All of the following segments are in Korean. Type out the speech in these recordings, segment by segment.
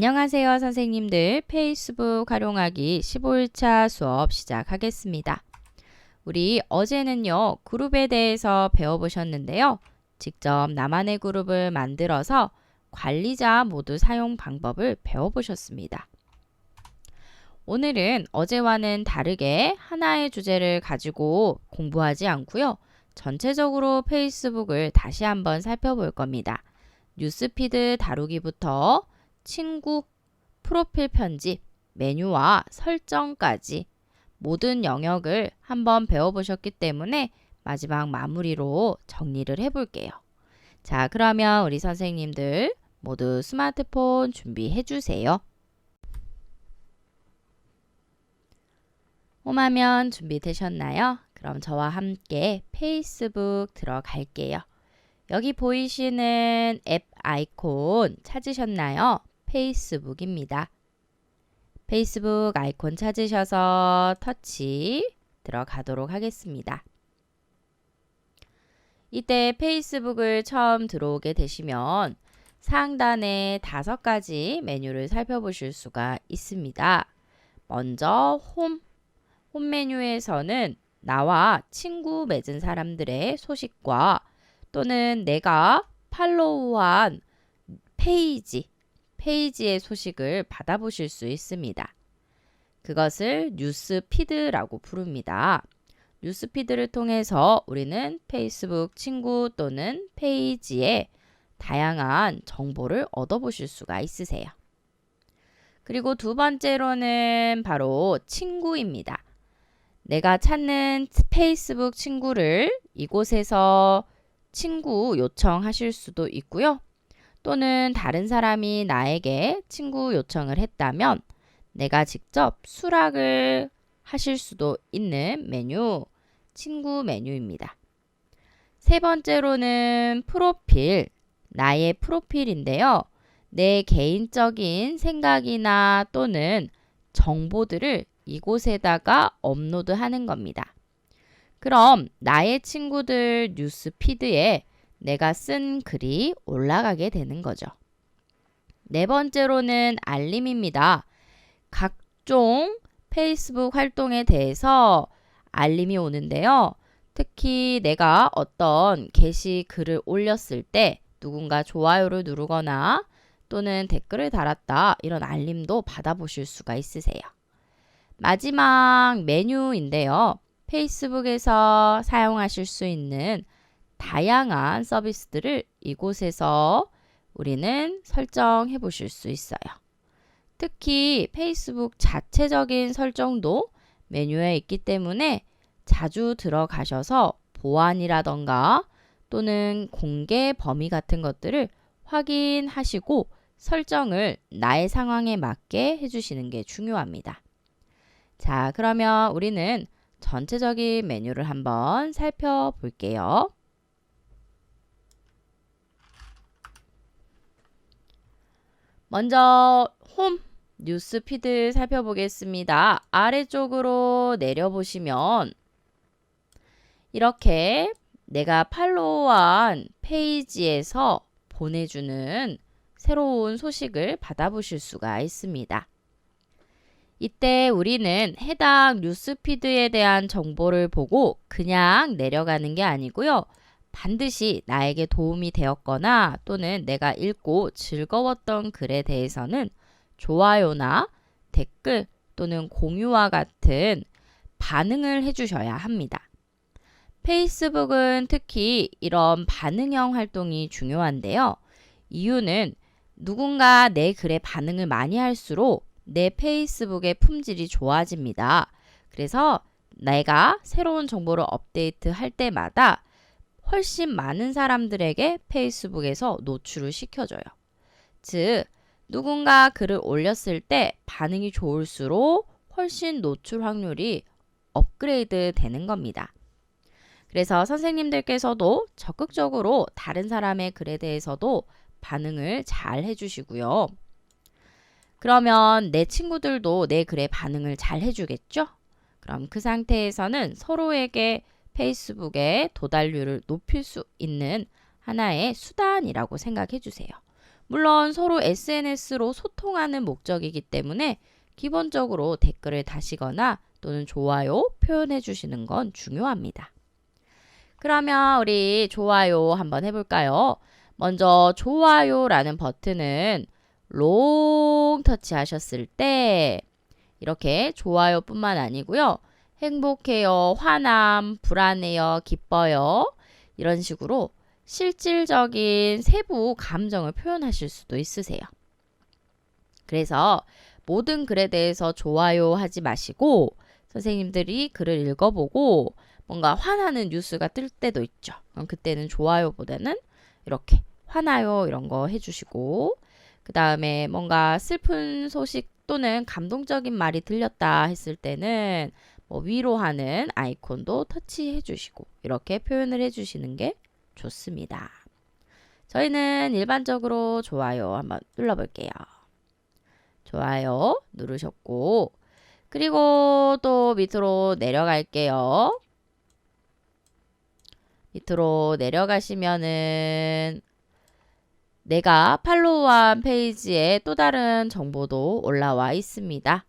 안녕하세요, 선생님들. 페이스북 활용하기 15일차 수업 시작하겠습니다. 우리 어제는요, 그룹에 대해서 배워보셨는데요. 직접 나만의 그룹을 만들어서 관리자 모드 사용 방법을 배워보셨습니다. 오늘은 어제와는 다르게 하나의 주제를 가지고 공부하지 않고요. 전체적으로 페이스북을 다시 한번 살펴볼 겁니다. 뉴스피드 다루기부터 친구, 프로필 편집, 메뉴와 설정까지 모든 영역을 한번 배워보셨기 때문에 마지막 마무리로 정리를 해볼게요. 자, 그러면 우리 선생님들 모두 스마트폰 준비해 주세요. 홈화면 준비되셨나요? 그럼 저와 함께 페이스북 들어갈게요. 여기 보이시는 앱 아이콘 찾으셨나요? 페이스북입니다. 페이스북 아이콘 찾으셔서 터치 들어가도록 하겠습니다. 이때 페이스북을 처음 들어오게 되시면 상단에 5가지 메뉴를 살펴보실 수가 있습니다. 먼저 홈 메뉴에서는 나와 친구 맺은 사람들의 소식과 또는 내가 팔로우한 페이지의 소식을 받아보실 수 있습니다. 그것을 뉴스피드라고 부릅니다. 뉴스피드를 통해서 우리는 페이스북 친구 또는 페이지에 다양한 정보를 얻어보실 수가 있으세요. 그리고 두 번째로는 바로 친구입니다. 내가 찾는 페이스북 친구를 이곳에서 친구 요청하실 수도 있고요. 또는 다른 사람이 나에게 친구 요청을 했다면 내가 직접 수락을 하실 수도 있는 메뉴, 친구 메뉴입니다. 세 번째로는 프로필, 나의 프로필인데요. 내 개인적인 생각이나 또는 정보들을 이곳에다가 업로드하는 겁니다. 그럼 나의 친구들 뉴스 피드에 내가 쓴 글이 올라가게 되는 거죠. 네 번째로는 알림입니다. 각종 페이스북 활동에 대해서 알림이 오는데요. 특히 내가 어떤 게시글을 올렸을 때 누군가 좋아요를 누르거나 또는 댓글을 달았다 이런 알림도 받아보실 수가 있으세요. 마지막 메뉴인데요. 페이스북에서 사용하실 수 있는 다양한 서비스들을 이곳에서 우리는 설정해 보실 수 있어요. 특히 페이스북 자체적인 설정도 메뉴에 있기 때문에 자주 들어가셔서 보안이라던가 또는 공개 범위 같은 것들을 확인하시고 설정을 나의 상황에 맞게 해주시는 게 중요합니다. 자, 그러면 우리는 전체적인 메뉴를 한번 살펴볼게요. 먼저 홈 뉴스피드 살펴보겠습니다. 아래쪽으로 내려보시면 이렇게 내가 팔로우한 페이지에서 보내주는 새로운 소식을 받아보실 수가 있습니다. 이때 우리는 해당 뉴스피드에 대한 정보를 보고 그냥 내려가는 게 아니고요. 반드시 나에게 도움이 되었거나 또는 내가 읽고 즐거웠던 글에 대해서는 좋아요나 댓글 또는 공유와 같은 반응을 해주셔야 합니다. 페이스북은 특히 이런 반응형 활동이 중요한데요. 이유는 누군가 내 글에 반응을 많이 할수록 내 페이스북의 품질이 좋아집니다. 그래서 내가 새로운 정보를 업데이트할 때마다 훨씬 많은 사람들에게 페이스북에서 노출을 시켜줘요. 즉, 누군가 글을 올렸을 때 반응이 좋을수록 훨씬 노출 확률이 업그레이드 되는 겁니다. 그래서 선생님들께서도 적극적으로 다른 사람의 글에 대해서도 반응을 잘 해주시고요. 그러면 내 친구들도 내 글에 반응을 잘 해주겠죠? 그럼 그 상태에서는 서로에게 페이스북의 도달률을 높일 수 있는 하나의 수단이라고 생각해 주세요. 물론 서로 SNS로 소통하는 목적이기 때문에 기본적으로 댓글을 다시거나 또는 좋아요 표현해 주시는 건 중요합니다. 그러면 우리 좋아요 한번 해볼까요? 먼저 좋아요라는 버튼은 롱 터치 하셨을 때 이렇게 좋아요뿐만 아니고요. 행복해요, 화남, 불안해요, 기뻐요 이런 식으로 실질적인 세부 감정을 표현하실 수도 있으세요. 그래서 모든 글에 대해서 좋아요 하지 마시고 선생님들이 글을 읽어보고 뭔가 화나는 뉴스가 뜰 때도 있죠. 그럼 그때는 좋아요보다는 이렇게 화나요 이런 거 해주시고 그 다음에 뭔가 슬픈 소식 또는 감동적인 말이 들렸다 했을 때는 뭐 위로하는 아이콘도 터치해 주시고 이렇게 표현을 해주시는 게 좋습니다. 저희는 일반적으로 좋아요 한번 눌러볼게요. 좋아요 누르셨고 그리고 또 밑으로 내려갈게요. 밑으로 내려가시면은 내가 팔로우한 페이지에 또 다른 정보도 올라와 있습니다.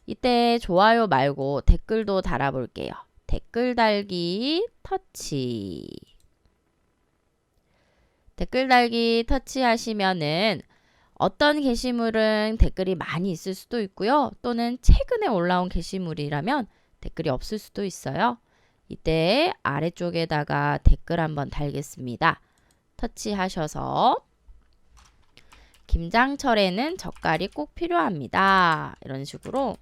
이때 좋아요 말고 댓글도 달아볼게요. 댓글 달기 터치. 댓글 달기 터치하시면은 어떤 게시물은 댓글이 많이 있을 수도 있고요. 또는 최근에 올라온 게시물이라면 댓글이 없을 수도 있어요. 이때 아래쪽에다가 댓글 한번 달겠습니다. 터치하셔서 김장철에는 젓갈이 꼭 필요합니다. 이런 식으로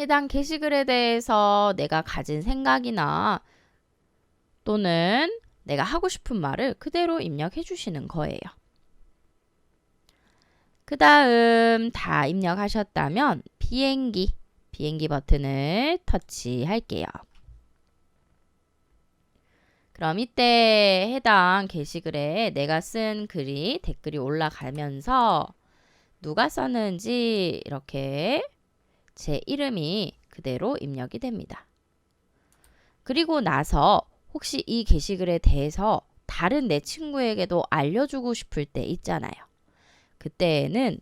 해당 게시글에 대해서 내가 가진 생각이나 또는 내가 하고 싶은 말을 그대로 입력해 주시는 거예요. 그 다음 다 입력하셨다면 비행기 버튼을 터치할게요. 그럼 이때 해당 게시글에 내가 쓴 글이 댓글이 올라가면서 누가 썼는지 이렇게 제 이름이 그대로 입력이 됩니다. 그리고 나서 혹시 이 게시글에 대해서 다른 내 친구에게도 알려주고 싶을 때 있잖아요. 그때는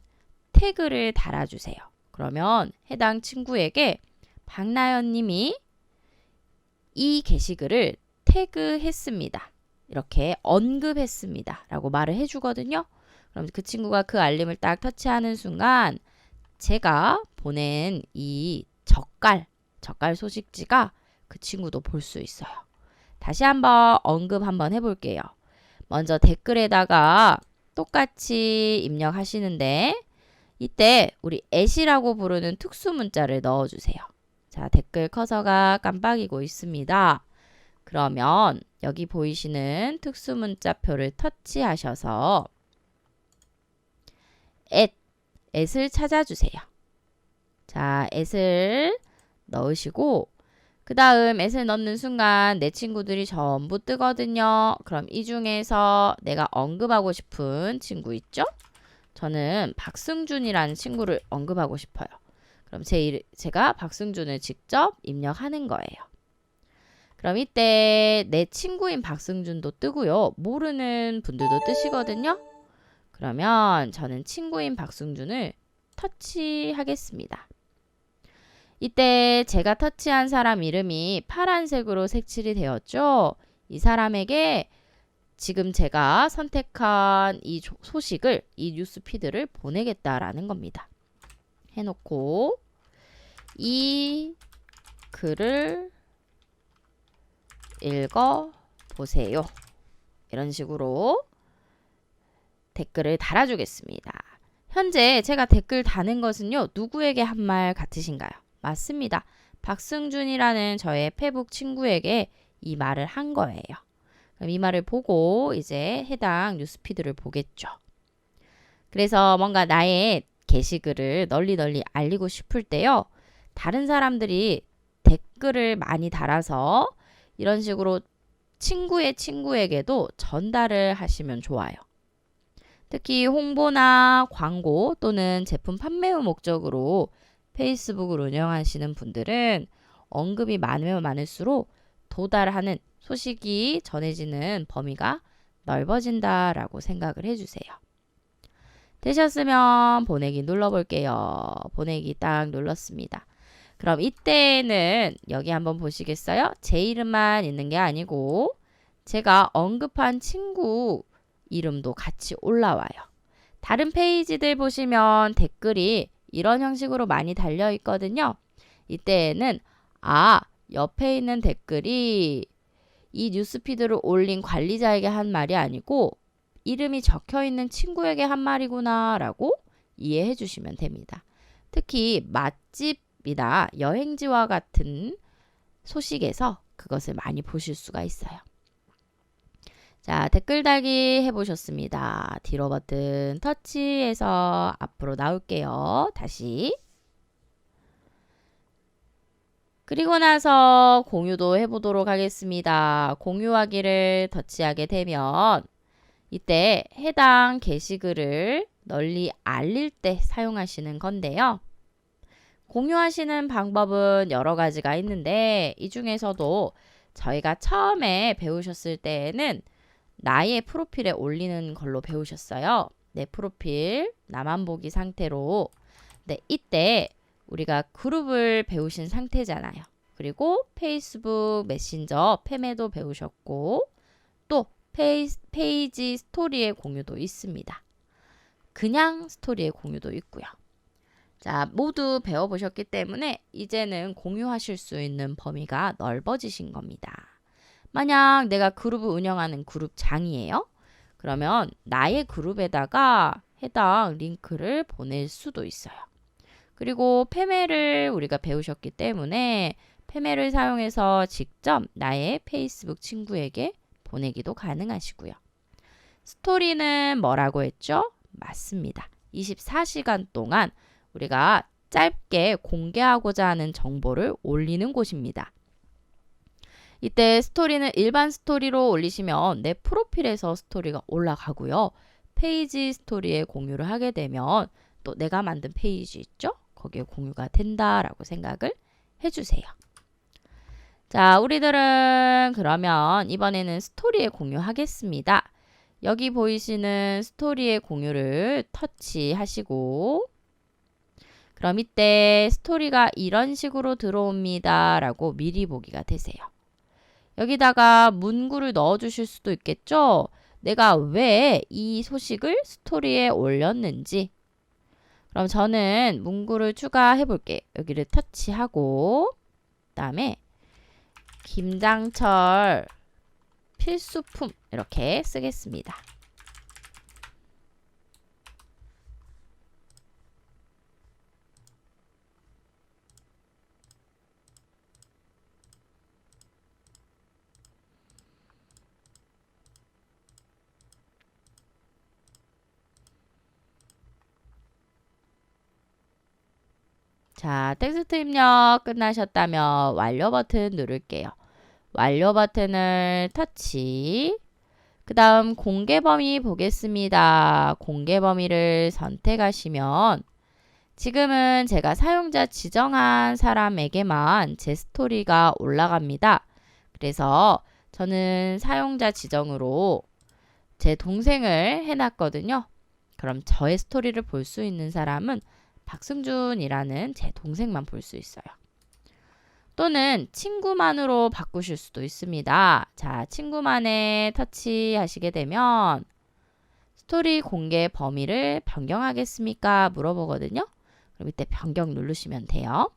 태그를 달아주세요. 그러면 해당 친구에게 박나연 님이 이 게시글을 태그했습니다. 이렇게 언급했습니다. 라고 말을 해주거든요. 그럼 그 친구가 그 알림을 딱 터치하는 순간 제가 보낸 이 젓갈 소식지가 그 친구도 볼 수 있어요. 다시 한번 언급 한번 해볼게요. 먼저 댓글에다가 똑같이 입력하시는데 이때 우리 @이라고 부르는 특수 문자를 넣어주세요. 자, 댓글 커서가 깜빡이고 있습니다. 그러면 여기 보이시는 특수 문자표를 터치하셔서 @을 찾아주세요. 자, @을 넣으시고 그 다음 @을 넣는 순간 내 친구들이 전부 뜨거든요. 그럼 이 중에서 내가 언급하고 싶은 친구 있죠? 저는 박승준이라는 친구를 언급하고 싶어요. 그럼 제가 박승준을 직접 입력하는 거예요. 그럼 이때 내 친구인 박승준도 뜨고요. 모르는 분들도 뜨시거든요. 그러면 저는 친구인 박승준을 터치하겠습니다. 이때 제가 터치한 사람 이름이 파란색으로 색칠이 되었죠. 이 사람에게 지금 제가 선택한 이 소식을, 이 뉴스 피드를 보내겠다라는 겁니다. 해놓고 이 글을 읽어보세요. 이런 식으로 댓글을 달아주겠습니다. 현재 제가 댓글 다는 것은요. 누구에게 한 말 같으신가요? 맞습니다. 박승준이라는 저의 페북 친구에게 이 말을 한 거예요. 그럼 이 말을 보고 이제 해당 뉴스피드를 보겠죠. 그래서 뭔가 나의 게시글을 널리 알리고 싶을 때요. 다른 사람들이 댓글을 많이 달아서 이런 식으로 친구의 친구에게도 전달을 하시면 좋아요. 특히 홍보나 광고 또는 제품 판매 후 목적으로 페이스북을 운영하시는 분들은 언급이 많으면 많을수록 도달하는 소식이 전해지는 범위가 넓어진다라고 생각을 해주세요. 되셨으면 보내기 눌러볼게요. 보내기 딱 눌렀습니다. 그럼 이때는 여기 한번 보시겠어요? 제 이름만 있는 게 아니고 제가 언급한 친구 이름도 같이 올라와요. 다른 페이지들 보시면 댓글이 이런 형식으로 많이 달려 있거든요. 이때에는 옆에 있는 댓글이 이 뉴스피드를 올린 관리자에게 한 말이 아니고 이름이 적혀 있는 친구에게 한 말이구나 라고 이해해 주시면 됩니다. 특히 맛집이나 여행지와 같은 소식에서 그것을 많이 보실 수가 있어요. 자, 댓글 달기 해보셨습니다. 뒤로 버튼 터치해서 앞으로 나올게요. 다시. 그리고 나서 공유도 해보도록 하겠습니다. 공유하기를 터치하게 되면 이때 해당 게시글을 널리 알릴 때 사용하시는 건데요. 공유하시는 방법은 여러 가지가 있는데 이 중에서도 저희가 처음에 배우셨을 때에는 나의 프로필에 올리는 걸로 배우셨어요. 내 프로필 나만 보기 상태로. 네, 이때 우리가 그룹을 배우신 상태잖아요. 그리고 페이스북 메신저 팸에도 배우셨고 또 페이지 스토리의 공유도 있습니다. 그냥 스토리의 공유도 있고요. 자, 모두 배워보셨기 때문에 이제는 공유하실 수 있는 범위가 넓어지신 겁니다. 만약 내가 그룹을 운영하는 그룹장이에요. 그러면 나의 그룹에다가 해당 링크를 보낼 수도 있어요. 그리고 팸을 우리가 배우셨기 때문에 팸을 사용해서 직접 나의 페이스북 친구에게 보내기도 가능하시고요. 스토리는 뭐라고 했죠? 맞습니다. 24시간 동안 우리가 짧게 공개하고자 하는 정보를 올리는 곳입니다. 이때 스토리는 일반 스토리로 올리시면 내 프로필에서 스토리가 올라가고요. 페이지 스토리에 공유를 하게 되면 또 내가 만든 페이지 있죠? 거기에 공유가 된다라고 생각을 해주세요. 자, 우리들은 그러면 이번에는 스토리에 공유하겠습니다. 여기 보이시는 스토리의 공유를 터치하시고 그럼 이때 스토리가 이런 식으로 들어옵니다 라고 미리 보기가 되세요. 여기다가 문구를 넣어 주실 수도 있겠죠. 내가 왜 이 소식을 스토리에 올렸는지. 그럼 저는 문구를 추가해 볼게요. 여기를 터치하고 그다음에 김장철 필수품 이렇게 쓰겠습니다. 자, 텍스트 입력 끝나셨다면 완료 버튼 누를게요. 완료 버튼을 터치. 그 다음 공개 범위 보겠습니다. 공개 범위를 선택하시면 지금은 제가 사용자 지정한 사람에게만 제 스토리가 올라갑니다. 그래서 저는 사용자 지정으로 제 동생을 해놨거든요. 그럼 저의 스토리를 볼 수 있는 사람은 박승준이라는 제 동생만 볼 수 있어요. 또는 친구만으로 바꾸실 수도 있습니다. 자, 친구만에 터치하시게 되면 스토리 공개 범위를 변경하겠습니까? 물어보거든요. 그럼 이때 변경 누르시면 돼요.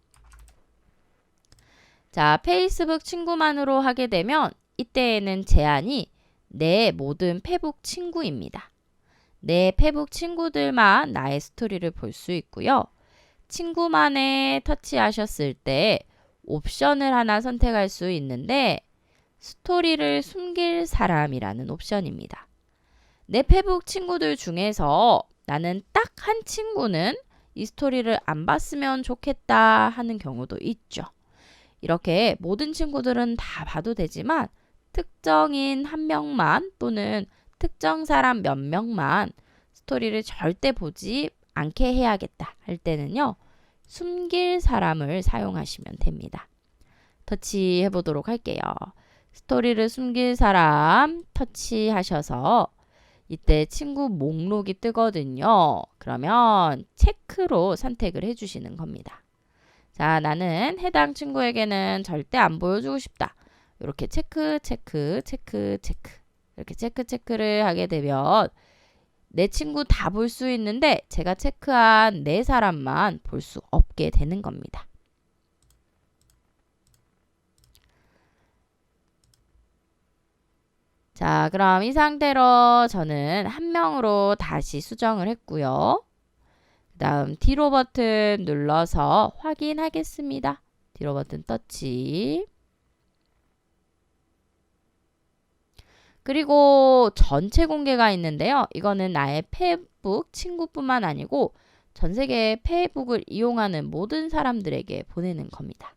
자, 페이스북 친구만으로 하게 되면 이때에는 제한이 내 모든 페북 친구입니다. 내 페북 친구들만 나의 스토리를 볼 수 있고요. 친구만에 터치하셨을 때 옵션을 하나 선택할 수 있는데 스토리를 숨길 사람이라는 옵션입니다. 내 페북 친구들 중에서 나는 딱 한 친구는 이 스토리를 안 봤으면 좋겠다 하는 경우도 있죠. 이렇게 모든 친구들은 다 봐도 되지만 특정인 한 명만 또는 특정 사람 몇 명만 스토리를 절대 보지 않게 해야겠다 할 때는요. 숨길 사람을 사용하시면 됩니다. 터치해 보도록 할게요. 스토리를 숨길 사람 터치하셔서 이때 친구 목록이 뜨거든요. 그러면 체크로 선택을 해주시는 겁니다. 자, 나는 해당 친구에게는 절대 안 보여주고 싶다. 이렇게 체크, 체크, 체크, 체크. 이렇게 체크, 체크를 하게 되면 내 친구 다 볼 수 있는데 제가 체크한 네 사람만 볼 수 없게 되는 겁니다. 자, 그럼 이 상태로 저는 한 명으로 다시 수정을 했고요. 그 다음 뒤로 버튼 눌러서 확인하겠습니다. 뒤로 버튼 터치. 그리고 전체 공개가 있는데요. 이거는 나의 페이북 친구뿐만 아니고 전 세계 페이북을 이용하는 모든 사람들에게 보내는 겁니다.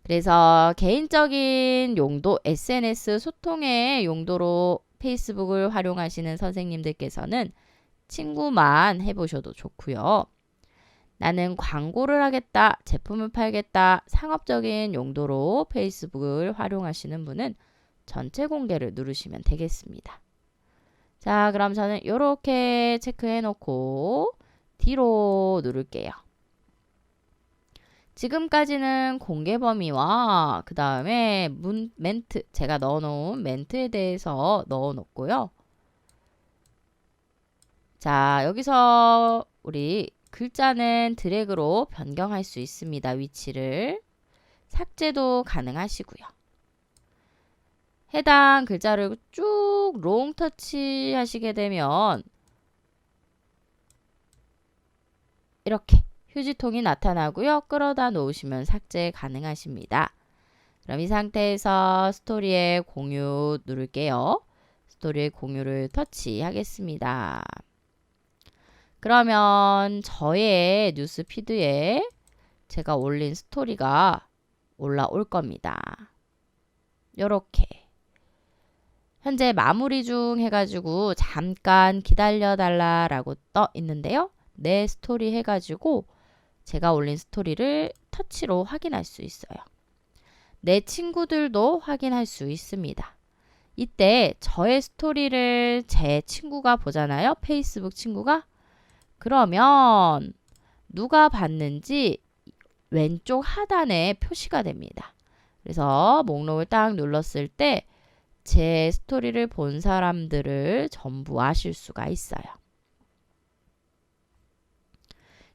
그래서 개인적인 용도, SNS 소통의 용도로 페이스북을 활용하시는 선생님들께서는 친구만 해보셔도 좋고요. 나는 광고를 하겠다, 제품을 팔겠다, 상업적인 용도로 페이스북을 활용하시는 분은 전체 공개를 누르시면 되겠습니다. 자, 그럼 저는 이렇게 체크해 놓고 뒤로 누를게요. 지금까지는 공개 범위와 그 다음에 멘트, 제가 넣어놓은 멘트에 대해서 넣어놓고요. 자, 여기서 우리 글자는 드래그로 변경할 수 있습니다. 위치를. 삭제도 가능하시고요. 해당 글자를 쭉 롱 터치 하시게 되면 이렇게 휴지통이 나타나고요. 끌어다 놓으시면 삭제 가능하십니다. 그럼 이 상태에서 스토리에 공유 누를게요. 스토리에 공유를 터치하겠습니다. 그러면 저의 뉴스 피드에 제가 올린 스토리가 올라올 겁니다. 요렇게 현재 마무리 중 해가지고 잠깐 기다려달라 라고 떠 있는데요. 내 스토리 해가지고 제가 올린 스토리를 터치로 확인할 수 있어요. 내 친구들도 확인할 수 있습니다. 이때 저의 스토리를 제 친구가 보잖아요. 페이스북 친구가. 그러면 누가 봤는지 왼쪽 하단에 표시가 됩니다. 그래서 목록을 딱 눌렀을 때 제 스토리를 본 사람들을 전부 아실 수가 있어요.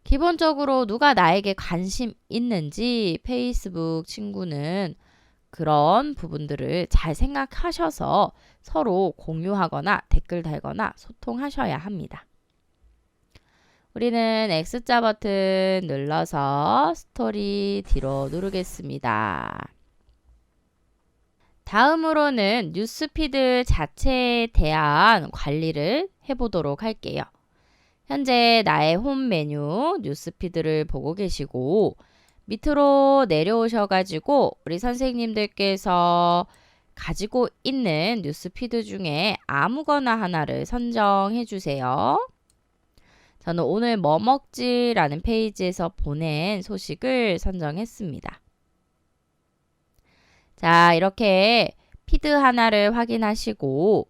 기본적으로 누가 나에게 관심 있는지 페이스북 친구는 그런 부분들을 잘 생각하셔서 서로 공유하거나 댓글 달거나 소통하셔야 합니다. 우리는 X자 버튼 눌러서 스토리 뒤로 누르겠습니다. 다음으로는 뉴스피드 자체에 대한 관리를 해보도록 할게요. 현재 나의 홈 메뉴 뉴스피드를 보고 계시고 밑으로 내려오셔가지고 우리 선생님들께서 가지고 있는 뉴스피드 중에 아무거나 하나를 선정해 주세요. 저는 오늘 뭐 먹지라는 페이지에서 보낸 소식을 선정했습니다. 자, 이렇게 피드 하나를 확인하시고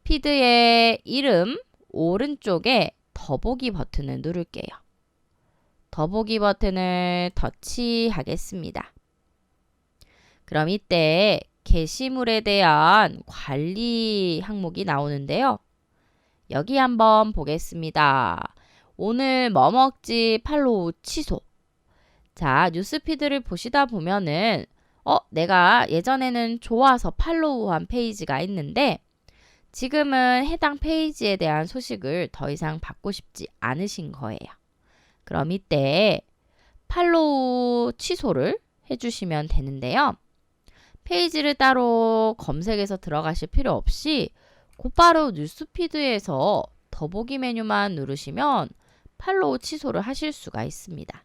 피드의 이름 오른쪽에 더보기 버튼을 누를게요. 더보기 버튼을 터치하겠습니다. 그럼 이때 게시물에 대한 관리 항목이 나오는데요. 여기 한번 보겠습니다. 오늘 뭐 먹지 팔로우 취소. 자, 뉴스피드를 보시다 보면은 내가 예전에는 좋아서 팔로우한 페이지가 있는데 지금은 해당 페이지에 대한 소식을 더 이상 받고 싶지 않으신 거예요. 그럼 이때 팔로우 취소를 해주시면 되는데요. 페이지를 따로 검색해서 들어가실 필요 없이 곧바로 뉴스피드에서 더보기 메뉴만 누르시면 팔로우 취소를 하실 수가 있습니다.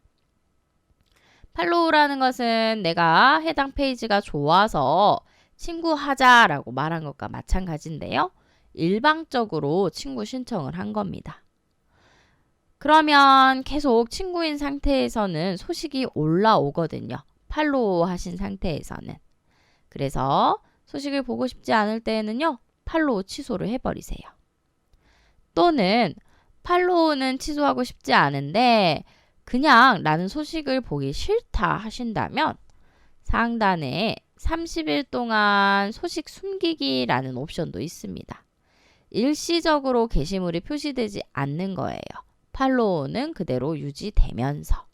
팔로우라는 것은 내가 해당 페이지가 좋아서 친구하자라고 말한 것과 마찬가지인데요. 일방적으로 친구 신청을 한 겁니다. 그러면 계속 친구인 상태에서는 소식이 올라오거든요. 팔로우 하신 상태에서는. 그래서 소식을 보고 싶지 않을 때에는요. 팔로우 취소를 해버리세요. 또는 팔로우는 취소하고 싶지 않은데 그냥 나는 소식을 보기 싫다 하신다면 상단에 30일 동안 소식 숨기기라는 옵션도 있습니다. 일시적으로 게시물이 표시되지 않는 거예요. 팔로우는 그대로 유지되면서.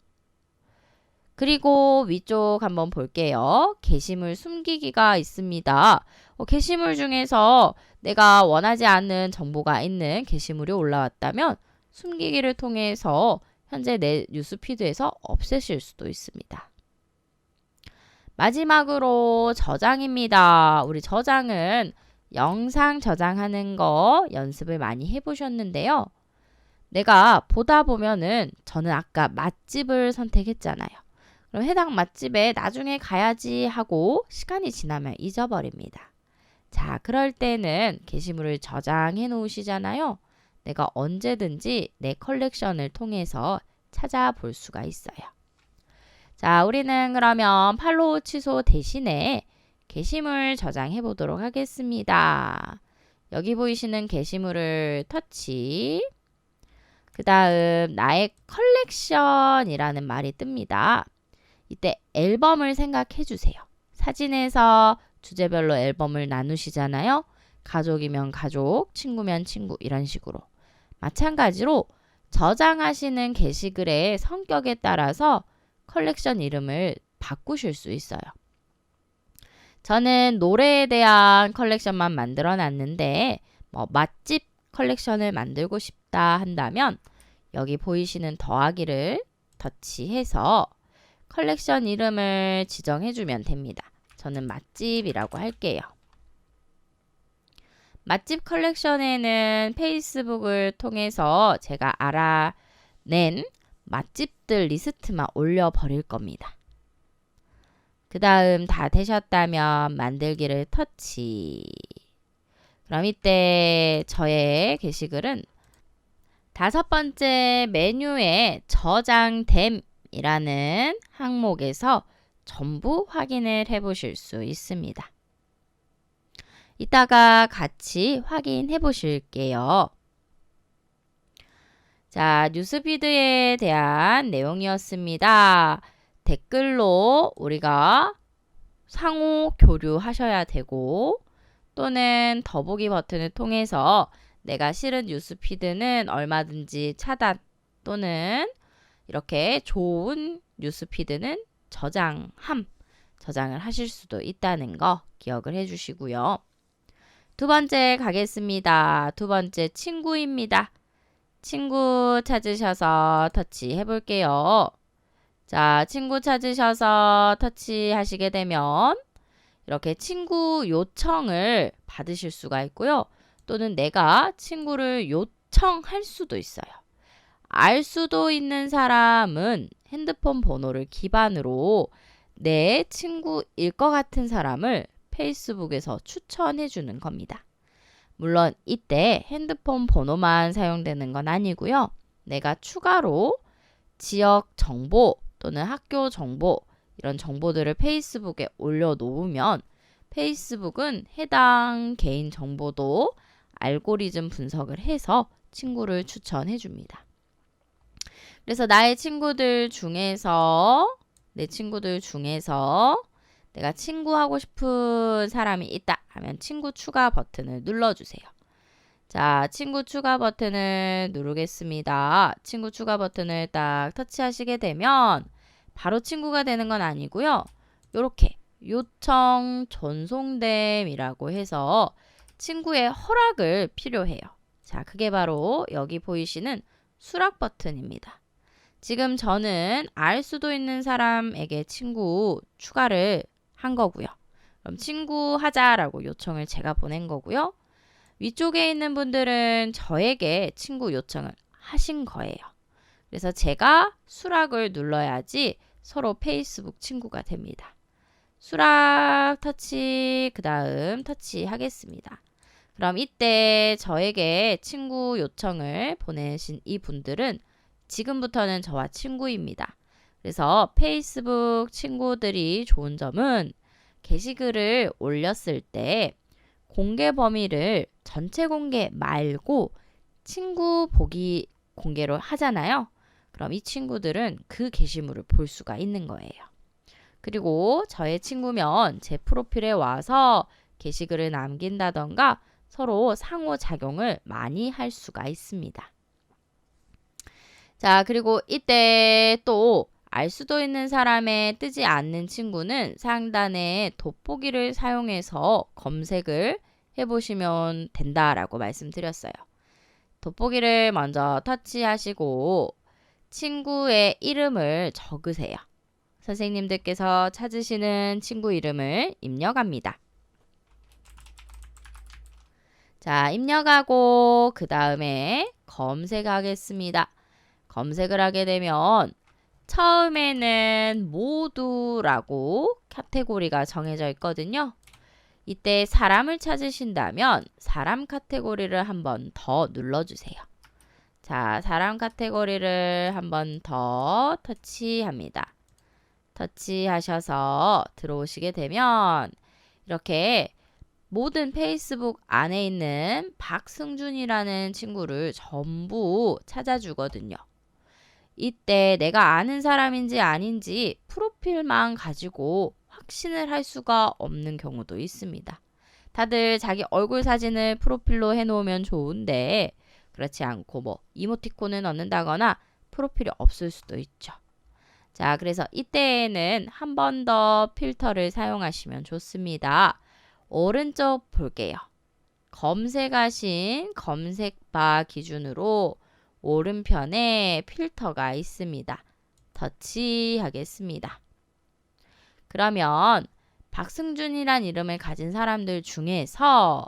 그리고 위쪽 한번 볼게요. 게시물 숨기기가 있습니다. 게시물 중에서 내가 원하지 않는 정보가 있는 게시물이 올라왔다면 숨기기를 통해서 현재 내 뉴스피드에서 없애실 수도 있습니다. 마지막으로 저장입니다. 우리 저장은 영상 저장하는 거 연습을 많이 해보셨는데요. 내가 보다 보면은 저는 아까 맛집을 선택했잖아요. 그럼 해당 맛집에 나중에 가야지 하고 시간이 지나면 잊어버립니다. 자, 그럴 때는 게시물을 저장해 놓으시잖아요. 내가 언제든지 내 컬렉션을 통해서 찾아볼 수가 있어요. 자, 우리는 그러면 팔로우 취소 대신에 게시물 저장해 보도록 하겠습니다. 여기 보이시는 게시물을 터치. 그 다음 나의 컬렉션이라는 말이 뜹니다. 이때 앨범을 생각해 주세요. 사진에서 주제별로 앨범을 나누시잖아요. 가족이면 가족, 친구면 친구 이런 식으로. 마찬가지로 저장하시는 게시글의 성격에 따라서 컬렉션 이름을 바꾸실 수 있어요. 저는 노래에 대한 컬렉션만 만들어 놨는데 맛집 컬렉션을 만들고 싶다 한다면 여기 보이시는 더하기를 터치해서 컬렉션 이름을 지정해 주면 됩니다. 저는 맛집이라고 할게요. 맛집 컬렉션에는 페이스북을 통해서 제가 알아낸 맛집들 리스트만 올려버릴 겁니다. 그 다음 다 되셨다면 만들기를 터치. 그럼 이때 저의 게시글은 5번째 메뉴에 저장됨이라는 항목에서 전부 확인을 해보실 수 있습니다. 이따가 같이 확인해 보실게요. 자, 뉴스피드에 대한 내용이었습니다. 댓글로 우리가 상호 교류하셔야 되고 또는 더보기 버튼을 통해서 내가 싫은 뉴스피드는 얼마든지 차단 또는 이렇게 좋은 뉴스피드는 저장을 하실 수도 있다는 거 기억을 해주시고요. 두 번째 가겠습니다. 두 번째 친구입니다. 친구 찾으셔서 터치 해볼게요. 자, 친구 찾으셔서 터치 하시게 되면 이렇게 친구 요청을 받으실 수가 있고요. 또는 내가 친구를 요청할 수도 있어요. 알 수도 있는 사람은 핸드폰 번호를 기반으로 내 친구일 것 같은 사람을 페이스북에서 추천해 주는 겁니다. 물론 이때 핸드폰 번호만 사용되는 건 아니고요. 내가 추가로 지역 정보 또는 학교 정보 이런 정보들을 페이스북에 올려놓으면 페이스북은 해당 개인 정보도 알고리즘 분석을 해서 친구를 추천해 줍니다. 그래서 나의 친구들 중에서 내 친구들 중에서 내가 친구하고 싶은 사람이 있다 하면 친구 추가 버튼을 눌러주세요. 자, 친구 추가 버튼을 누르겠습니다. 친구 추가 버튼을 딱 터치하시게 되면 바로 친구가 되는 건 아니고요. 이렇게 요청 전송됨이라고 해서 친구의 허락을 필요해요. 자, 그게 바로 여기 보이시는 수락 버튼입니다. 지금 저는 알 수도 있는 사람에게 친구 추가를 한 거고요. 그럼 친구 하자라고 요청을 제가 보낸 거고요. 위쪽에 있는 분들은 저에게 친구 요청을 하신 거예요. 그래서 제가 수락을 눌러야지 서로 페이스북 친구가 됩니다. 수락 터치, 그 다음 터치 하겠습니다. 그럼 이때 저에게 친구 요청을 보내신 이 분들은 지금부터는 저와 친구입니다. 그래서 페이스북 친구들이 좋은 점은 게시글을 올렸을 때 공개 범위를 전체 공개 말고 친구 보기 공개로 하잖아요. 그럼 이 친구들은 그 게시물을 볼 수가 있는 거예요. 그리고 저의 친구면 제 프로필에 와서 게시글을 남긴다던가 서로 상호작용을 많이 할 수가 있습니다. 자, 그리고 이때 또 알 수도 있는 사람의 뜨지 않는 친구는 상단에 돋보기를 사용해서 검색을 해보시면 된다라고 말씀드렸어요. 돋보기를 먼저 터치하시고 친구의 이름을 적으세요. 선생님들께서 찾으시는 친구 이름을 입력합니다. 자, 입력하고 그 다음에 검색하겠습니다. 검색을 하게 되면 처음에는 모두라고 카테고리가 정해져 있거든요. 이때 사람을 찾으신다면 사람 카테고리를 한번 더 눌러주세요. 자, 사람 카테고리를 한번 더 터치합니다. 터치하셔서 들어오시게 되면 이렇게 모든 페이스북 안에 있는 박승준이라는 친구를 전부 찾아주거든요. 이때 내가 아는 사람인지 아닌지 프로필만 가지고 확신을 할 수가 없는 경우도 있습니다. 다들 자기 얼굴 사진을 프로필로 해놓으면 좋은데 그렇지 않고 뭐 이모티콘을 넣는다거나 프로필이 없을 수도 있죠. 자, 그래서 이때에는 한 번 더 필터를 사용하시면 좋습니다. 오른쪽 볼게요. 검색하신 검색바 기준으로 오른편에 필터가 있습니다. 터치하겠습니다. 그러면 박승준이란 이름을 가진 사람들 중에서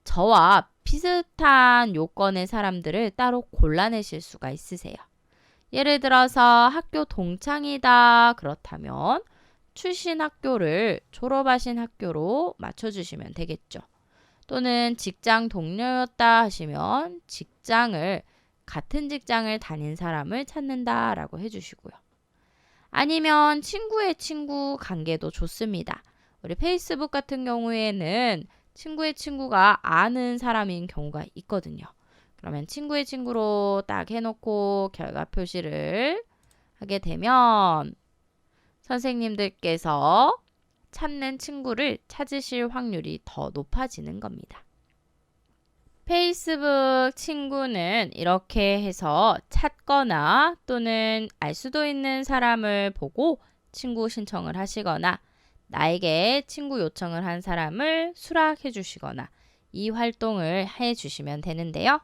저와 비슷한 요건의 사람들을 따로 골라내실 수가 있으세요. 예를 들어서 학교 동창이다 그렇다면 출신 학교를 졸업하신 학교로 맞춰주시면 되겠죠. 또는 직장 동료였다 하시면 같은 직장을 다닌 사람을 찾는다라고 해주시고요. 아니면 친구의 친구 관계도 좋습니다. 우리 페이스북 같은 경우에는 친구의 친구가 아는 사람인 경우가 있거든요. 그러면 친구의 친구로 딱 해놓고 결과 표시를 하게 되면 선생님들께서 찾는 친구를 찾으실 확률이 더 높아지는 겁니다. 페이스북 친구는 이렇게 해서 찾거나 또는 알 수도 있는 사람을 보고 친구 신청을 하시거나 나에게 친구 요청을 한 사람을 수락해 주시거나 이 활동을 해 주시면 되는데요.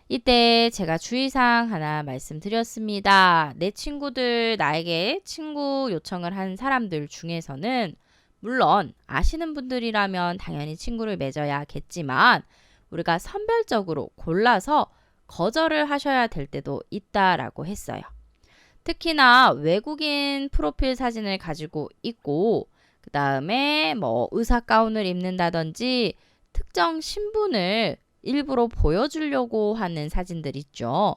이때 제가 주의사항 하나 말씀드렸습니다. 내 친구들 나에게 친구 요청을 한 사람들 중에서는 물론 아시는 분들이라면 당연히 친구를 맺어야겠지만 우리가 선별적으로 골라서 거절을 하셔야 될 때도 있다라고 했어요. 특히나 외국인 프로필 사진을 가지고 있고 그 다음에 뭐 의사 가운을 입는다든지 특정 신분을 일부러 보여주려고 하는 사진들 있죠.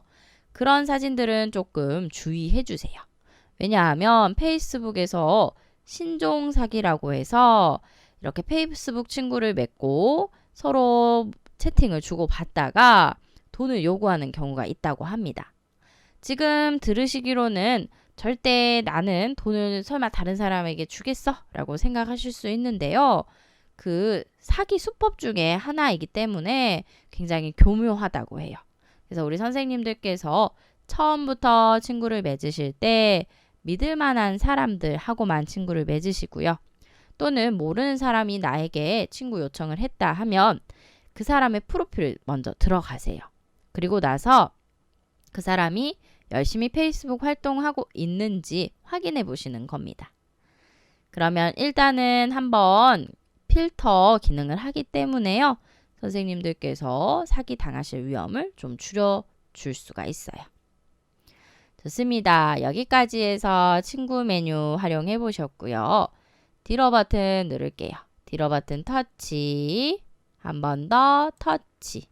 그런 사진들은 조금 주의해 주세요. 왜냐하면 페이스북에서 신종 사기라고 해서 이렇게 페이스북 친구를 맺고 서로 채팅을 주고받다가 돈을 요구하는 경우가 있다고 합니다. 지금 들으시기로는 절대 나는 돈을 설마 다른 사람에게 주겠어? 라고 생각하실 수 있는데요. 그 사기 수법 중에 하나이기 때문에 굉장히 교묘하다고 해요. 그래서 우리 선생님들께서 처음부터 친구를 맺으실 때 믿을 만한 사람들하고만 친구를 맺으시고요. 또는 모르는 사람이 나에게 친구 요청을 했다 하면 그 사람의 프로필을 먼저 들어가세요. 그리고 나서 그 사람이 열심히 페이스북 활동하고 있는지 확인해 보시는 겁니다. 그러면 일단은 한번 필터 기능을 하기 때문에요. 선생님들께서 사기 당하실 위험을 좀 줄여줄 수가 있어요. 좋습니다. 여기까지 해서 친구 메뉴 활용해 보셨고요. 딜러 버튼 누를게요. 딜러 버튼 터치 한 번 더 터치.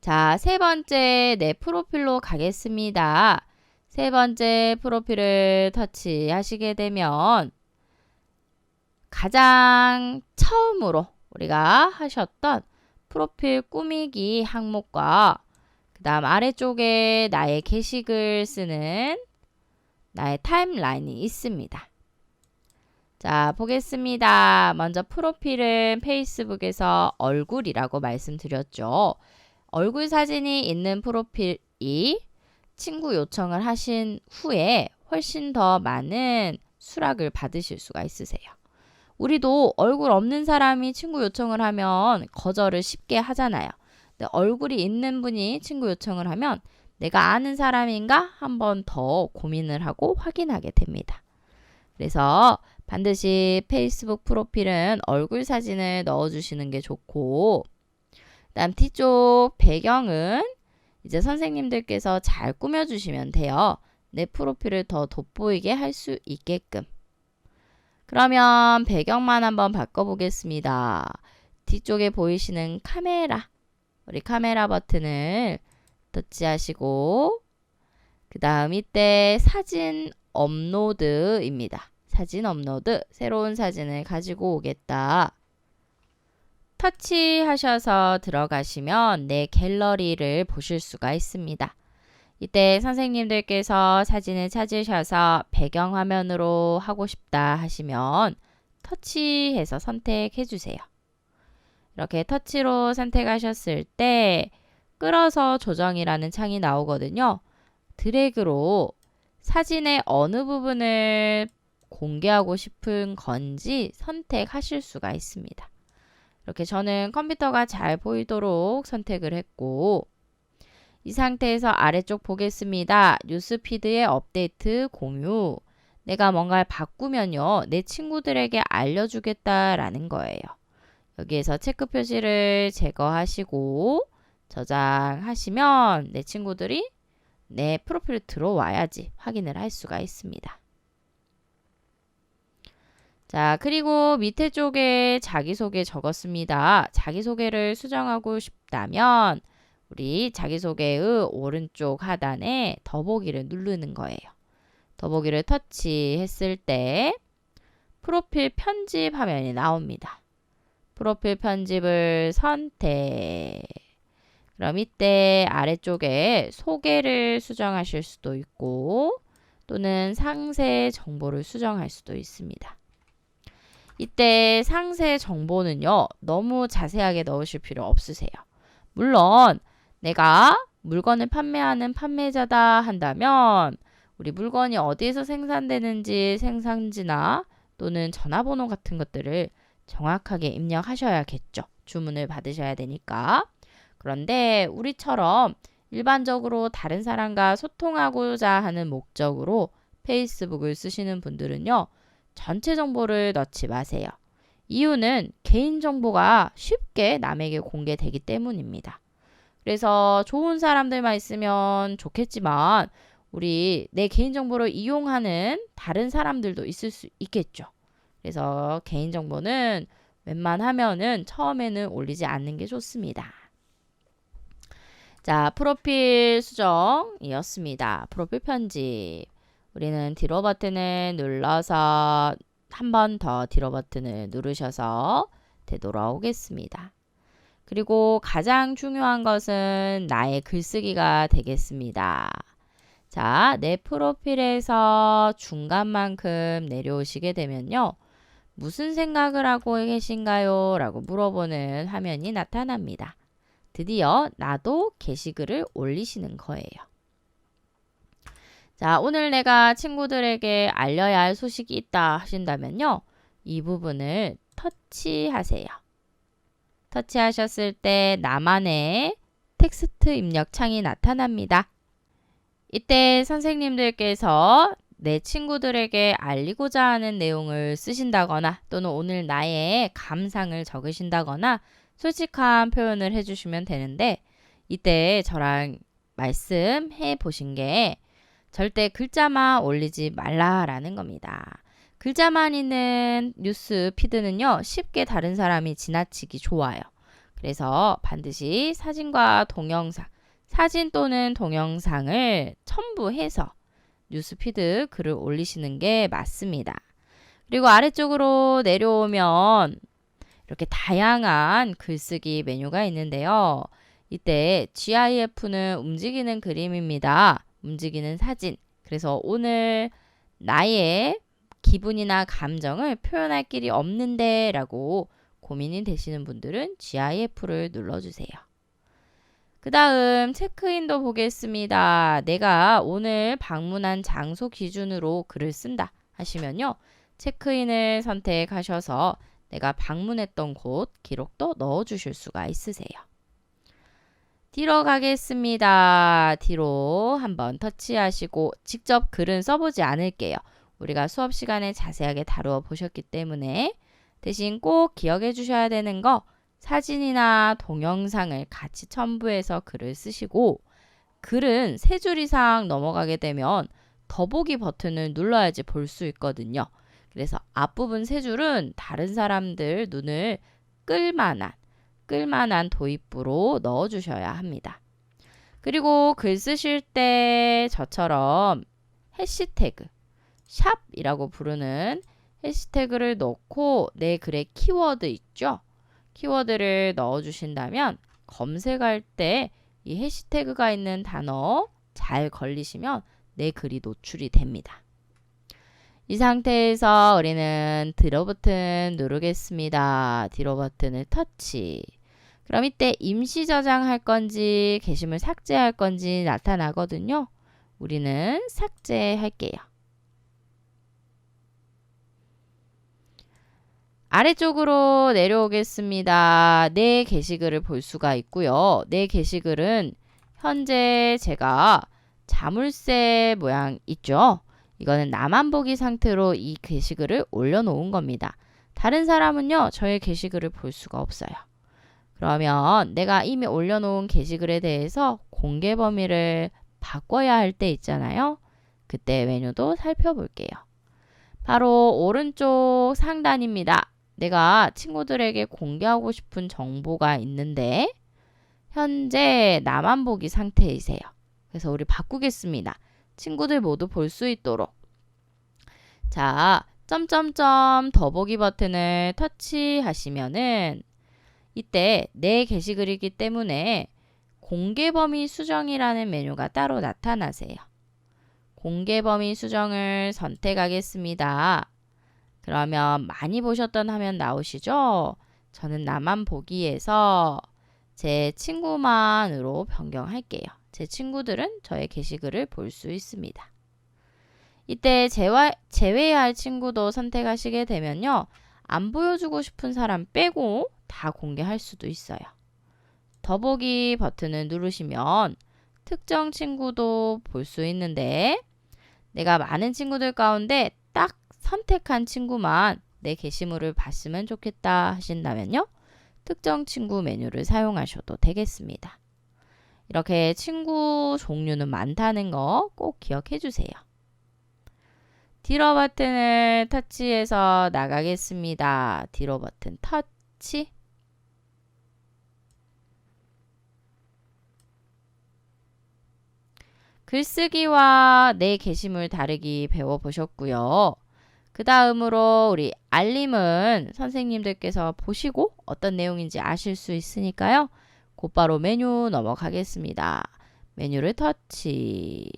자, 세 번째 내 프로필로 가겠습니다. 세 번째 프로필을 터치하시게 되면 가장 처음으로 우리가 하셨던 프로필 꾸미기 항목과 그 다음 아래쪽에 나의 게시글 쓰는 나의 타임라인이 있습니다. 자, 보겠습니다. 먼저 프로필은 페이스북에서 얼굴이라고 말씀드렸죠. 얼굴 사진이 있는 프로필이 친구 요청을 하신 후에 훨씬 더 많은 수락을 받으실 수가 있으세요. 우리도 얼굴 없는 사람이 친구 요청을 하면 거절을 쉽게 하잖아요. 근데 얼굴이 있는 분이 친구 요청을 하면 내가 아는 사람인가 한 번 더 고민을 하고 확인하게 됩니다. 그래서 반드시 페이스북 프로필은 얼굴 사진을 넣어주시는 게 좋고, 그다음 뒤쪽 배경은 이제 선생님들께서 잘 꾸며주시면 돼요. 내 프로필을 더 돋보이게 할 수 있게끔. 그러면 배경만 한번 바꿔보겠습니다. 뒤쪽에 보이시는 카메라, 우리 카메라 버튼을 터치하시고 그 다음 이때 사진 업로드입니다. 사진 업로드, 새로운 사진을 가지고 오겠다. 터치하셔서 들어가시면 내 갤러리를 보실 수가 있습니다. 이때 선생님들께서 사진을 찾으셔서 배경화면으로 하고 싶다 하시면 터치해서 선택해 주세요. 이렇게 터치로 선택하셨을 때 끌어서 조정이라는 창이 나오거든요. 드래그로 사진의 어느 부분을 공개하고 싶은 건지 선택하실 수가 있습니다. 이렇게 저는 컴퓨터가 잘 보이도록 선택을 했고, 이 상태에서 아래쪽 보겠습니다. 뉴스피드의 업데이트 공유. 내가 뭔가를 바꾸면요, 내 친구들에게 알려주겠다라는 거예요. 여기에서 체크 표시를 제거하시고 저장하시면 내 친구들이 내 프로필에 들어와야지 확인을 할 수가 있습니다. 자, 그리고 밑에 쪽에 자기소개 적었습니다. 자기소개를 수정하고 싶다면 우리 자기소개의 오른쪽 하단에 더보기를 누르는 거예요. 더보기를 터치했을 때 프로필 편집 화면이 나옵니다. 프로필 편집을 선택. 그럼 이때 아래쪽에 소개를 수정하실 수도 있고 또는 상세 정보를 수정할 수도 있습니다. 이때 상세 정보는요, 너무 자세하게 넣으실 필요 없으세요. 물론 내가 물건을 판매하는 판매자다 한다면 우리 물건이 어디에서 생산되는지 생산지나 또는 전화번호 같은 것들을 정확하게 입력하셔야겠죠. 주문을 받으셔야 되니까. 그런데 우리처럼 일반적으로 다른 사람과 소통하고자 하는 목적으로 페이스북을 쓰시는 분들은요, 전체 정보를 넣지 마세요. 이유는 개인정보가 쉽게 남에게 공개되기 때문입니다. 그래서 좋은 사람들만 있으면 좋겠지만 우리 내 개인정보를 이용하는 다른 사람들도 있을 수 있겠죠. 그래서 개인정보는 웬만하면은 처음에는 올리지 않는 게 좋습니다. 자, 프로필 수정이었습니다. 프로필 편집. 우리는 뒤로 버튼을 눌러서 한 번 더 뒤로 버튼을 누르셔서 되돌아오겠습니다. 그리고 가장 중요한 것은 나의 글쓰기가 되겠습니다. 자, 내 프로필에서 중간만큼 내려오시게 되면요. 무슨 생각을 하고 계신가요? 라고 물어보는 화면이 나타납니다. 드디어 나도 게시글을 올리시는 거예요. 자, 오늘 내가 친구들에게 알려야 할 소식이 있다 하신다면요. 이 부분을 터치하세요. 터치하셨을 때 나만의 텍스트 입력 창이 나타납니다. 이때 선생님들께서 내 친구들에게 알리고자 하는 내용을 쓰신다거나 또는 오늘 나의 감상을 적으신다거나 솔직한 표현을 해주시면 되는데, 이때 저랑 말씀해 보신 게 절대 글자만 올리지 말라라는 겁니다. 글자만 있는 뉴스 피드는요, 쉽게 다른 사람이 지나치기 좋아요. 그래서 반드시 사진과 동영상, 사진 또는 동영상을 첨부해서 뉴스피드 글을 올리시는 게 맞습니다. 그리고 아래쪽으로 내려오면 이렇게 다양한 글쓰기 메뉴가 있는데요. 이때 GIF는 움직이는 그림입니다. 움직이는 사진. 그래서 오늘 나의 기분이나 감정을 표현할 길이 없는데 라고 고민이 되시는 분들은 GIF를 눌러주세요. 그 다음 체크인도 보겠습니다. 내가 오늘 방문한 장소 기준으로 글을 쓴다 하시면요. 체크인을 선택하셔서 내가 방문했던 곳 기록도 넣어주실 수가 있으세요. 뒤로 가겠습니다. 뒤로 한번 터치하시고 직접 글은 써보지 않을게요. 우리가 수업 시간에 자세하게 다루어 보셨기 때문에 대신 꼭 기억해 주셔야 되는 거 사진이나 동영상을 같이 첨부해서 글을 쓰시고 글은 3줄 이상 넘어가게 되면 더보기 버튼을 눌러야지 볼 수 있거든요. 그래서 앞부분 3줄은 다른 사람들 눈을 끌만한 도입부로 넣어주셔야 합니다. 그리고 글 쓰실 때 저처럼 해시태그, 샵이라고 부르는 해시태그를 넣고 내 글에 키워드 있죠? 키워드를 넣어주신다면 검색할 때 이 해시태그가 있는 단어 잘 걸리시면 내 글이 노출이 됩니다. 이 상태에서 우리는 뒤로 버튼 누르겠습니다. 뒤로 버튼을 터치. 그럼 이때 임시 저장할 건지 게시물 삭제할 건지 나타나거든요. 우리는 삭제할게요. 아래쪽으로 내려오겠습니다. 내 게시글을 볼 수가 있고요. 내 게시글은 현재 제가 자물쇠 모양 있죠? 이거는 나만 보기 상태로 이 게시글을 올려놓은 겁니다. 다른 사람은요, 저의 게시글을 볼 수가 없어요. 그러면 내가 이미 올려놓은 게시글에 대해서 공개 범위를 바꿔야 할 때 있잖아요. 그때 메뉴도 살펴볼게요. 바로 오른쪽 상단입니다. 내가 친구들에게 공개하고 싶은 정보가 있는데 현재 나만 보기 상태이세요. 그래서 우리 바꾸겠습니다. 친구들 모두 볼 수 있도록. 자, 점점점 더보기 버튼을 터치하시면은 이때 내 게시글이기 때문에 공개 범위 수정이라는 메뉴가 따로 나타나세요. 공개 범위 수정을 선택하겠습니다. 그러면 많이 보셨던 화면 나오시죠? 저는 나만 보기에서 제 친구만으로 변경할게요. 제 친구들은 저의 게시글을 볼 수 있습니다. 이때 제외해야 할 친구도 선택하시게 되면요. 안 보여주고 싶은 사람 빼고 다 공개할 수도 있어요. 더보기 버튼을 누르시면 특정 친구도 볼 수 있는데 내가 많은 친구들 가운데 딱 선택한 친구만 내 게시물을 봤으면 좋겠다 하신다면요. 특정 친구 메뉴를 사용하셔도 되겠습니다. 이렇게 친구 종류는 많다는 거 꼭 기억해 주세요. 뒤로 버튼을 터치해서 나가겠습니다. 뒤로 버튼 터치. 글쓰기와 내 게시물 다루기 배워보셨고요. 그 다음으로 우리 알림은 선생님들께서 보시고 어떤 내용인지 아실 수 있으니까요. 곧바로 메뉴 넘어가겠습니다. 메뉴를 터치.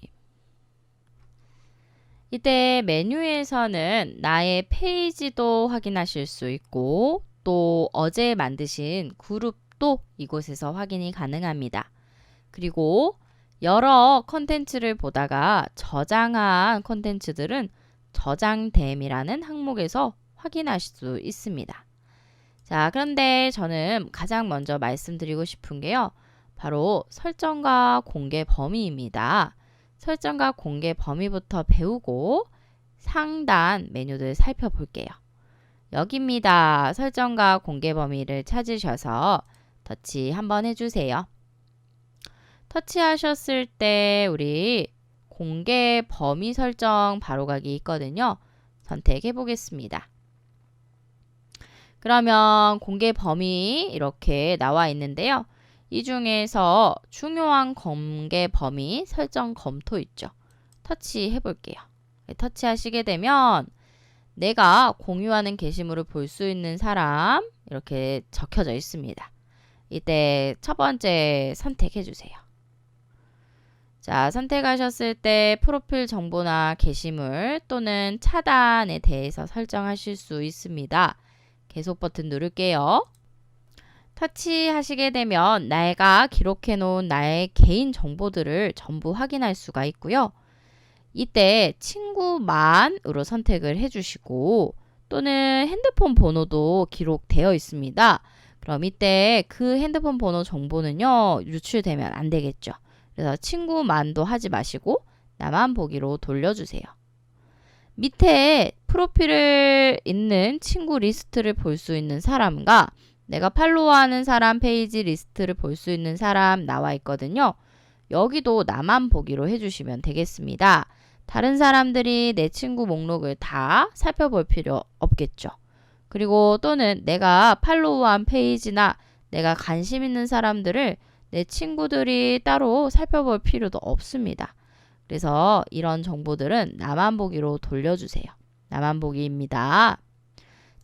이때 메뉴에서는 나의 페이지도 확인하실 수 있고 또 어제 만드신 그룹도 이곳에서 확인이 가능합니다. 그리고 여러 컨텐츠를 보다가 저장한 컨텐츠들은 저장됨이라는 항목에서 확인하실 수 있습니다. 자, 그런데 저는 가장 먼저 말씀드리고 싶은 게요. 바로 설정과 공개 범위입니다. 설정과 공개 범위부터 배우고 상단 메뉴들 살펴볼게요. 여기입니다. 설정과 공개 범위를 찾으셔서 터치 한번 해주세요. 터치하셨을 때 우리 공개 범위 설정 바로가기 있거든요. 선택해 보겠습니다. 그러면 공개 범위 이렇게 나와 있는데요. 이 중에서 중요한 공개 범위 설정 검토 있죠. 터치해 볼게요. 터치하시게 되면 내가 공유하는 게시물을 볼 수 있는 사람 이렇게 적혀져 있습니다. 이때 첫 번째 선택해 주세요. 자, 선택하셨을 때 프로필 정보나 게시물 또는 차단에 대해서 설정하실 수 있습니다. 계속 버튼 누를게요. 터치하시게 되면 내가 기록해 놓은 나의 개인 정보들을 전부 확인할 수가 있고요. 이때 친구만으로 선택을 해주시고 또는 핸드폰 번호도 기록되어 있습니다. 그럼 이때 그 핸드폰 번호 정보는요, 유출되면 안 되겠죠. 그래서 친구만도 하지 마시고 나만 보기로 돌려주세요. 밑에 프로필을 있는 친구 리스트를 볼 수 있는 사람과 내가 팔로우하는 사람 페이지 리스트를 볼 수 있는 사람 나와 있거든요. 여기도 나만 보기로 해주시면 되겠습니다. 다른 사람들이 내 친구 목록을 다 살펴볼 필요 없겠죠. 그리고 또는 내가 팔로우한 페이지나 내가 관심 있는 사람들을 내 친구들이 따로 살펴볼 필요도 없습니다. 그래서 이런 정보들은 나만 보기로 돌려주세요. 나만 보기입니다.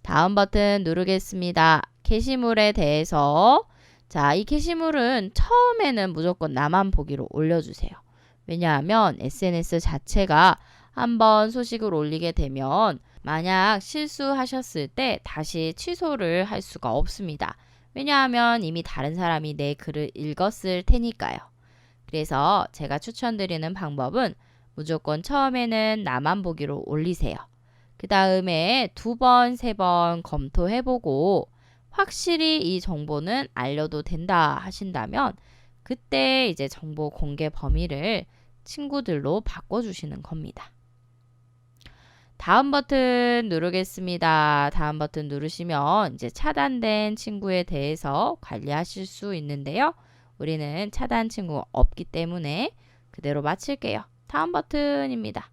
다음 버튼 누르겠습니다. 게시물에 대해서 자, 이 게시물은 처음에는 무조건 나만 보기로 올려주세요. 왜냐하면 SNS 자체가 한번 소식을 올리게 되면 만약 실수하셨을 때 다시 취소를 할 수가 없습니다. 왜냐하면 이미 다른 사람이 내 글을 읽었을 테니까요. 그래서 제가 추천드리는 방법은 무조건 처음에는 나만 보기로 올리세요. 그 다음에 2번, 3번 검토해보고 확실히 이 정보는 알려도 된다 하신다면 그때 이제 정보 공개 범위를 친구들로 바꿔주시는 겁니다. 다음 버튼 누르겠습니다. 다음 버튼 누르시면 이제 차단된 친구에 대해서 관리하실 수 있는데요. 우리는 차단 친구가 없기 때문에 그대로 마칠게요. 다음 버튼입니다.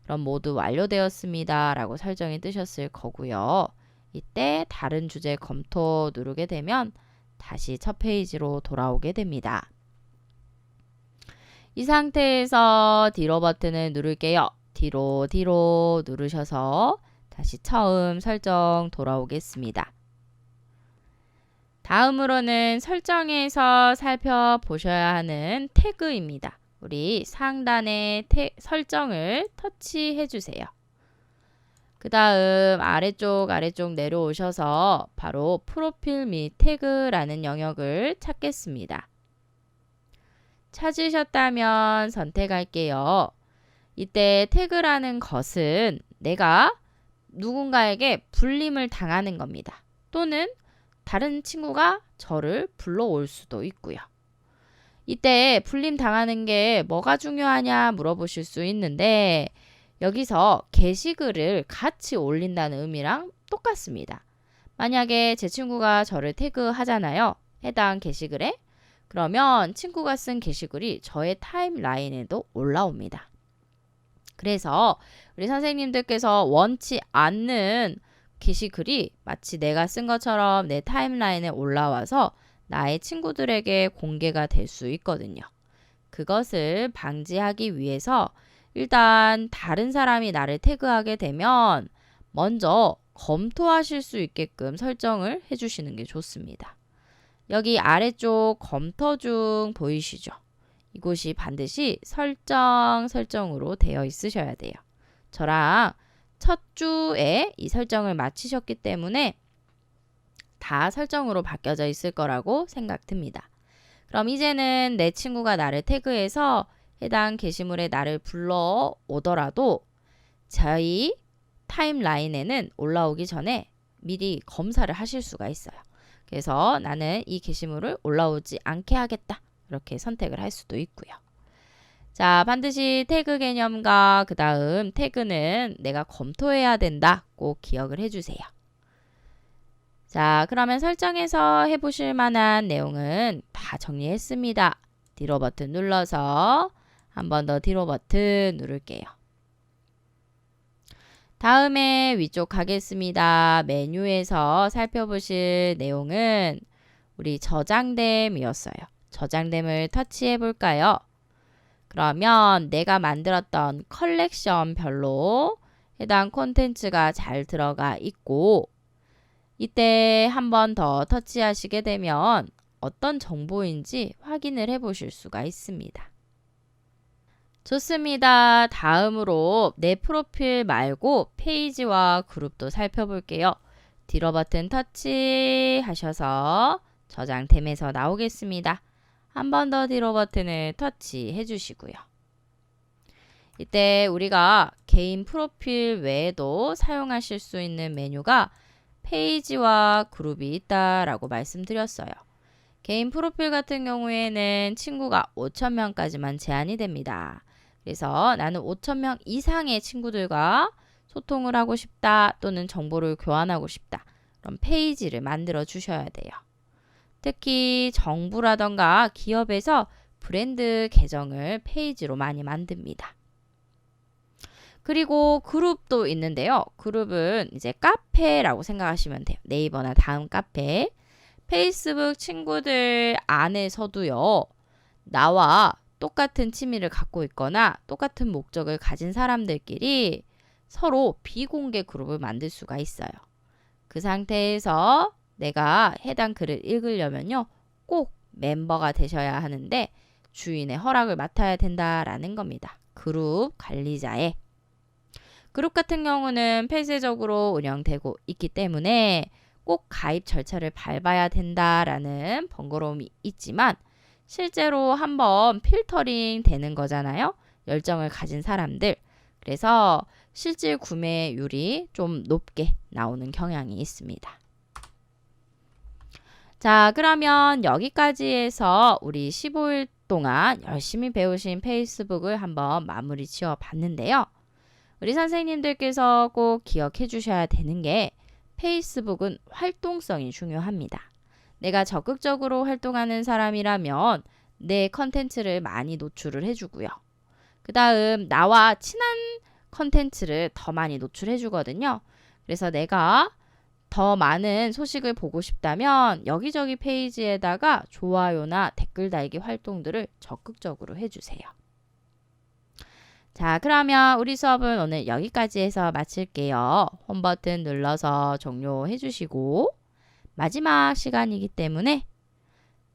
그럼 모두 완료되었습니다. 라고 설정이 뜨셨을 거고요. 이때 다른 주제 검토 누르게 되면 다시 첫 페이지로 돌아오게 됩니다. 이 상태에서 뒤로 버튼을 누를게요. 뒤로 누르셔서 다시 처음 설정 돌아오겠습니다. 다음으로는 설정에서 살펴보셔야 하는 태그입니다. 우리 상단의 설정을 터치해 주세요. 그 다음 아래쪽 내려오셔서 바로 프로필 및 태그라는 영역을 찾겠습니다. 찾으셨다면 선택할게요. 이때 태그라는 것은 내가 누군가에게 불림을 당하는 겁니다. 또는 다른 친구가 저를 불러올 수도 있고요. 이때 불림 당하는 게 뭐가 중요하냐 물어보실 수 있는데 여기서 게시글을 같이 올린다는 의미랑 똑같습니다. 만약에 제 친구가 저를 태그하잖아요. 해당 게시글에. 그러면 친구가 쓴 게시글이 저의 타임라인에도 올라옵니다. 그래서 우리 선생님들께서 원치 않는 게시글이 마치 내가 쓴 것처럼 내 타임라인에 올라와서 나의 친구들에게 공개가 될 수 있거든요. 그것을 방지하기 위해서 일단 다른 사람이 나를 태그하게 되면 먼저 검토하실 수 있게끔 설정을 해주시는 게 좋습니다. 여기 아래쪽 검토 중 보이시죠? 이곳이 반드시 설정으로 되어 있으셔야 돼요. 저랑 첫 주에 이 설정을 마치셨기 때문에 다 설정으로 바뀌어져 있을 거라고 생각됩니다. 그럼 이제는 내 친구가 나를 태그해서 해당 게시물에 나를 불러오더라도 저희 타임라인에는 올라오기 전에 미리 검사를 하실 수가 있어요. 그래서 나는 이 게시물을 올라오지 않게 하겠다. 이렇게 선택을 할 수도 있고요. 자, 반드시 태그 개념과 그 다음 태그는 내가 검토해야 된다. 꼭 기억을 해주세요. 자, 그러면 설정에서 해보실 만한 내용은 다 정리했습니다. 뒤로 버튼 눌러서 한 번 더 뒤로 버튼 누를게요. 다음에 위쪽 가겠습니다. 메뉴에서 살펴보실 내용은 우리 저장됨이었어요. 저장됨을 터치해 볼까요? 그러면 내가 만들었던 컬렉션별로 해당 콘텐츠가 잘 들어가 있고, 이때 한 번 더 터치하시게 되면 어떤 정보인지 확인을 해 보실 수가 있습니다. 좋습니다. 다음으로 내 프로필 말고 페이지와 그룹도 살펴볼게요. 뒤로 버튼 터치하셔서 저장템에서 나오겠습니다. 한 번 더 뒤로 버튼을 터치해 주시고요. 이때 우리가 개인 프로필 외에도 사용하실 수 있는 메뉴가 페이지와 그룹이 있다라고 말씀드렸어요. 개인 프로필 같은 경우에는 친구가 5,000명까지만 제한이 됩니다. 그래서 나는 5,000명 이상의 친구들과 소통을 하고 싶다 또는 정보를 교환하고 싶다. 그럼 페이지를 만들어 주셔야 돼요. 특히 정부라던가 기업에서 브랜드 계정을 페이지로 많이 만듭니다. 그리고 그룹도 있는데요. 그룹은 이제 카페라고 생각하시면 돼요. 네이버나 다음 카페. 페이스북 친구들 안에서도요. 나와 똑같은 취미를 갖고 있거나 똑같은 목적을 가진 사람들끼리 서로 비공개 그룹을 만들 수가 있어요. 그 상태에서 내가 해당 글을 읽으려면요. 꼭 멤버가 되셔야 하는데 주인의 허락을 맡아야 된다라는 겁니다. 그룹 관리자의. 그룹 같은 경우는 폐쇄적으로 운영되고 있기 때문에 꼭 가입 절차를 밟아야 된다라는 번거로움이 있지만 실제로 한번 필터링 되는 거잖아요. 열정을 가진 사람들. 그래서 실질 구매율이 좀 높게 나오는 경향이 있습니다. 자, 그러면 여기까지 해서 우리 15일 동안 열심히 배우신 페이스북을 한번 마무리 지어 봤는데요. 우리 선생님들께서 꼭 기억해 주셔야 되는 게 페이스북은 활동성이 중요합니다. 내가 적극적으로 활동하는 사람이라면 내 컨텐츠를 많이 노출을 해주고요. 그 다음 나와 친한 컨텐츠를 더 많이 노출해 주거든요. 그래서 내가 더 많은 소식을 보고 싶다면 여기저기 페이지에다가 좋아요나 댓글 달기 활동들을 적극적으로 해주세요. 자, 그러면 우리 수업은 오늘 여기까지 해서 마칠게요. 홈 버튼 눌러서 종료해 주시고 마지막 시간이기 때문에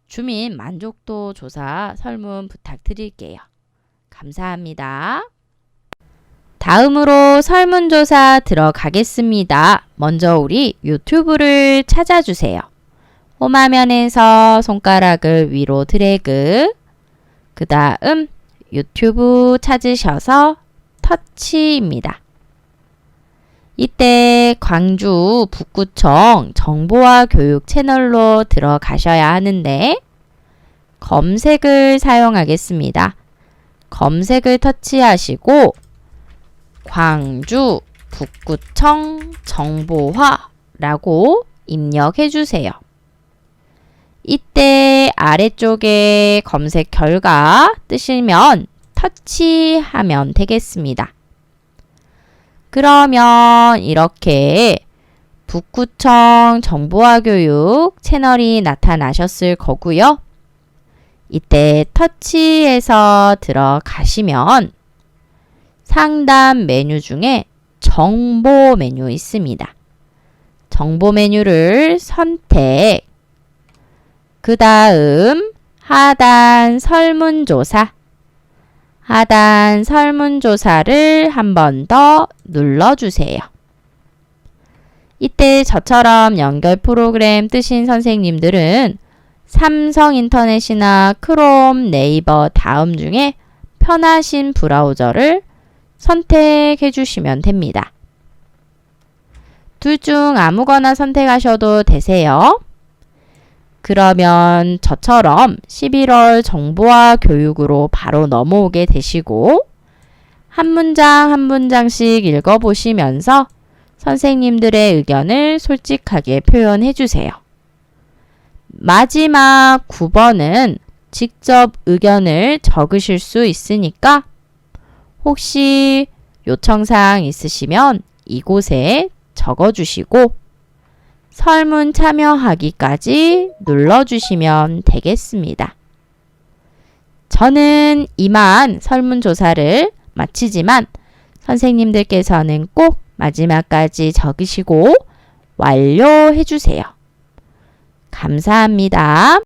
주민 만족도 조사 설문 부탁드릴게요. 감사합니다. 다음으로 설문조사 들어가겠습니다. 먼저 우리 유튜브를 찾아주세요. 홈화면에서 손가락을 위로 드래그, 그 다음 유튜브 찾으셔서 터치입니다. 이때 광주 북구청 정보화 교육 채널로 들어가셔야 하는데 검색을 사용하겠습니다. 검색을 터치하시고 광주 북구청 정보화라고 입력해 주세요. 이때 아래쪽에 검색 결과 뜨시면 터치하면 되겠습니다. 그러면 이렇게 북구청 정보화 교육 채널이 나타나셨을 거고요. 이때 터치해서 들어가시면 상단 메뉴 중에 정보 메뉴 있습니다. 정보 메뉴를 선택, 그 다음 하단 설문조사, 하단 설문조사를 한 번 더 눌러주세요. 이때 저처럼 연결 프로그램 뜨신 선생님들은 삼성인터넷이나 크롬, 네이버, 다음 중에 편하신 브라우저를 선택해 주시면 됩니다. 둘 중 아무거나 선택하셔도 되세요. 그러면 저처럼 11월 정보화 교육으로 바로 넘어오게 되시고 한 문장 한 문장씩 읽어보시면서 선생님들의 의견을 솔직하게 표현해 주세요. 마지막 9번은 직접 의견을 적으실 수 있으니까 혹시 요청사항 있으시면 이곳에 적어주시고 설문 참여하기까지 눌러주시면 되겠습니다. 저는 이만 설문조사를 마치지만 선생님들께서는 꼭 마지막까지 적으시고 완료해 주세요. 감사합니다.